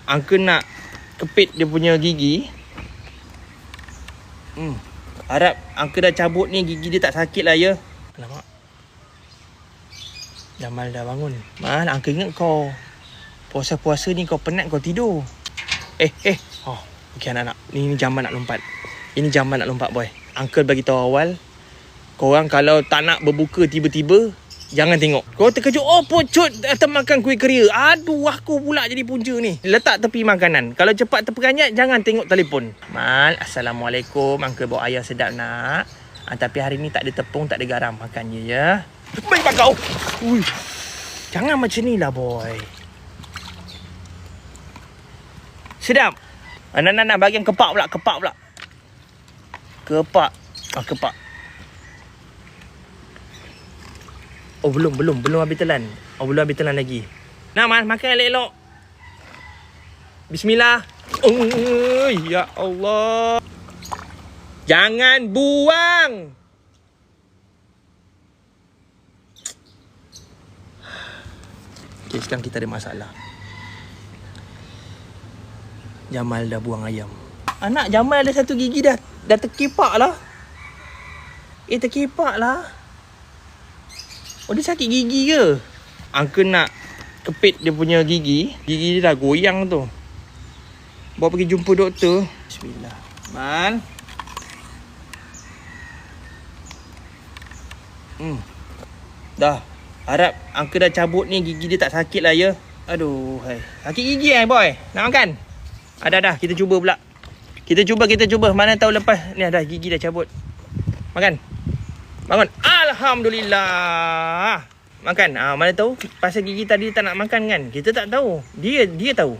Uncle nak kepit dia punya gigi. Harap Uncle dah cabut ni, gigi dia tak sakit lah ya. Alamak, Jamal dah bangun. Mal, Uncle ingat kau puasa-puasa ni kau penat kau tidur. Okey anak-anak, ni Jamal nak lompat. Ini Jamal nak lompat boy. Uncle bagi tahu awal, korang kalau tak nak berbuka tiba-tiba, jangan tengok. Kau terkejut, oh pucut termakan kuih keria. Aduh, aku pula jadi punca ni. Letak tepi makanan. Kalau cepat terperanjat, jangan tengok telefon. Mal, Assalamualaikum. Uncle bawa ayam sedap nak. Tapi hari ni tak ada tepung, tak ada garam. Makan je ya. Baik kau. Jangan macam ni lah boy. Sedap. Nak bagian kepak pula. Kepak. Oh belum habis telan. Belum habis telan lagi. Nak Mas, makan elok-elok. Bismillah. Ya Allah. Jangan buang. Okay, sekarang kita ada masalah. Jamal dah buang ayam. Anak Jamal ada satu gigi dah terkipak lah. Terkipak lah. Oh, dia sakit gigi ke? Uncle nak kepit dia punya gigi. Gigi dia dah goyang tu. Bawa pergi jumpa doktor. Bismillah. Man. Dah. Harap Uncle dah cabut ni, gigi dia tak sakit lah ya. Aduh, hai. Sakit gigi boy. Nak makan? Dah. Kita cuba pula. Kita cuba. Mana tahu lepas ni dah gigi dah cabut. Makan. Bangun. Alhamdulillah. Makan. Mana tahu pasal gigi tadi tak nak makan kan. Kita tak tahu. Dia tahu.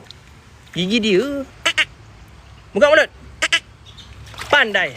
Gigi dia. Buka mulut. Pandai.